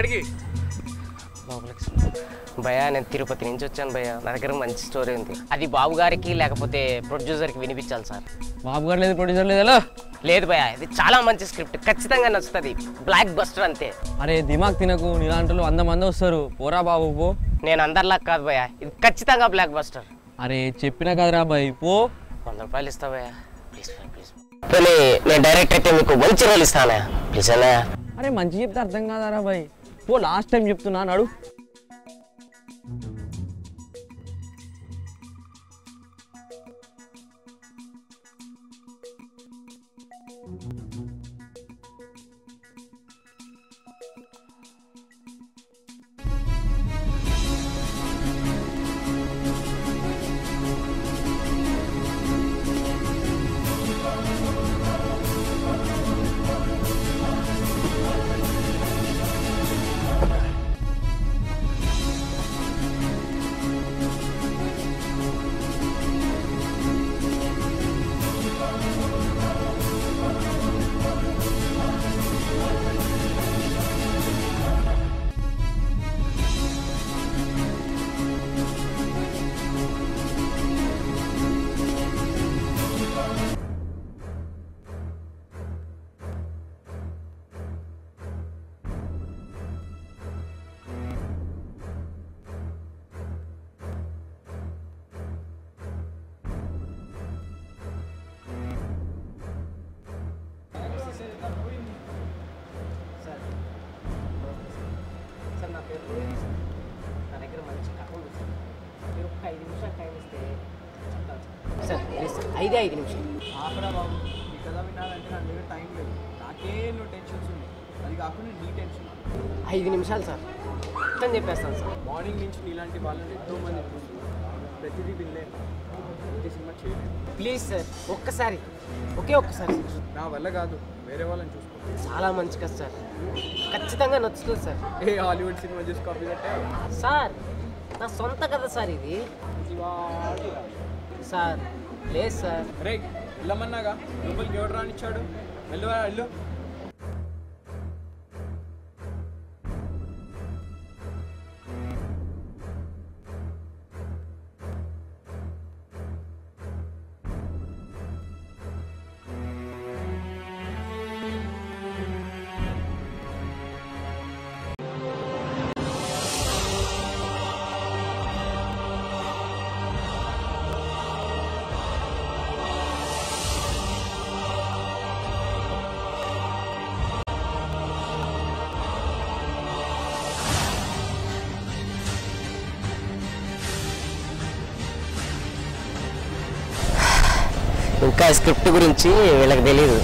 ఎక్కడికి? భయ్యా నేను తిరుపతి నుంచి వచ్చాను భయ్యా. నా దగ్గర మంచి స్టోరీ ఉంది. అది బాబు గారికి లేకపోతే ప్రొడ్యూసర్కి వినిపించాలి సార్. బాబు గారు లేదు, ప్రొడ్యూసర్ లేదు. లేదు భయ్యా, ఇది చాలా మంచి స్క్రిప్ట్, ఖచ్చితంగా నచ్చుతుంది. బ్లాక్ బస్టర్ అంతే. అరే దిమాగ్ తినకు, నీలాంటి 100 మంది వస్తారు. పోరా బాబు పో. నేను అందరిలా కాదు భయ్యా, ఇది ఖచ్చితంగా బ్లాక్ బస్టర్. అరే చెప్పినా కదరా బాయ్, పో. 100 రూపాయలు ఇస్తా భయ్యా, ప్లీజ్ ప్లీజ్. నేను డైరెక్ట్ అయితే మీకు మంచి రోల్ ఇస్తానా, ప్లీజ్ అన్నా. అరే మంచి చెప్తే అర్థం కాదారా బాయ్, పో. లాస్ట్ టైం చెప్తున్నా నాడు. నా దగ్గర మంచి కథ ఉంది సార్. మీరు ఒక 5 నిమిషాలు టైం ఇస్తే చెప్తాను సార్. ప్లీజ్ సార్, 5 నిమిషాలు. ఆపరా బాబు, నీ కథ వినాలంటే నా దగ్గర టైం లేదు. నాకే నువ్వు టెన్షన్స్ ఉన్నాయి, అది కాకుండా నీ టెన్షన్. 5 నిమిషాలు సార్, మొత్తం చెప్పేస్తాను సార్. మార్నింగ్ నుంచి నీలాంటి వాళ్ళని ఎంతోమంది చూస్తున్నాను, ప్రతిదీ వినలేదు, ప్రతి సినిమా చేయలేదు. ప్లీజ్ సార్, ఒక్కసారి, ఒక్కసారి సార్. నా వల్ల కాదు, వేరే వాళ్ళని చూసుకో. చాలా మంచి కథ సార్, ఖచ్చితంగా నచ్చుతుంది సార్. ఏ హాలీవుడ్ సినిమా చూసి కాపీ కట్టే సార్, నా సొంత కథ సార్ ఇది. సార్ లేదు సార్. రే వెళ్ళమన్నాగా, లోపలికి ఎవడు రానిచ్చాడు? వెళ్ళు. ఇంకా స్క్రిప్ట్ గురించి వీళ్ళకి తెలియదు.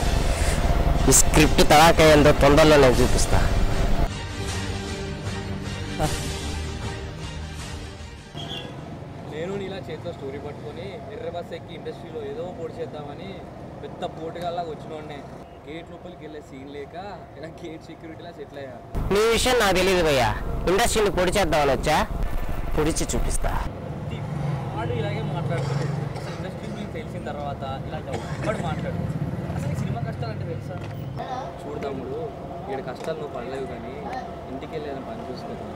ఈ స్క్రిప్ట్ తడాక ఏందో తొందరలో నేను చూపిస్తా. నేను నీలా చేతిలో స్టోరీ పట్టుకొని ఎర్ర బస్ ఎక్కి ఇండస్ట్రీలో ఏదో పోటీ చేద్దామని పెద్ద పోటీగాల్లాగా వచ్చినోడ్నే. గేట్ లోపలికి వెళ్ళే సీన్ లేక ఇలా గేట్ సెక్యూరిటీలా సెటిల్ అయ్యా. నీ విషయం నాకు తెలియదు భయ్యా, ఇండస్ట్రీని పొడి చేద్దామని వచ్చా, పొడిచి చూపిస్తా. వాడు ఇలాగే మాట్లాడుతుంది. అసలు ఇండస్ట్రీ గురించి తెలిసిన తర్వాత ఇలాంటి వాడు మాట్లాడు. అసలు ఈ సినిమా కష్టాలు అంటే తెలుసా? చూడు తమ్ముడు, 7 కష్టాలు నువ్వు పడలేవు, కానీ ఇంటికి వెళ్ళి ఏదైనా పని చూసుకుంటావు.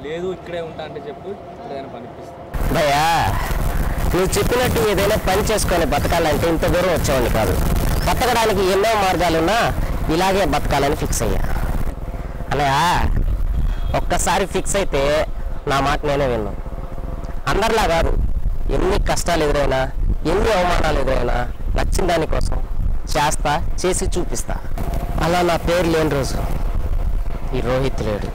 లేదు ఇక్కడే ఉంటా అంటే చెప్పు, ఇక్కడ ఏదైనా పని ఇప్పిస్తా. భయ్యా, నువ్వు చెప్పినట్టు ఏదైనా పని చేసుకొని బతకాలంటే ఇంత దూరం వచ్చేవాడిని కాదు. బతకడానికి ఎన్నో మార్గాలున్నా ఇలాగే బతకాలని ఫిక్స్ అయ్యా. అలా ఒక్కసారి ఫిక్స్ అయితే నా మాట నేనే విన్నాను. అందరిలా కాదు, ఎన్ని కష్టాలు ఎదురైనా, ఎన్ని అవమానాలు ఎదురైనా నచ్చిన దానికోసం చేసి చూపిస్తా. అలా నా పేరు లేని రోజు ఈ రోహిత్ లేడు.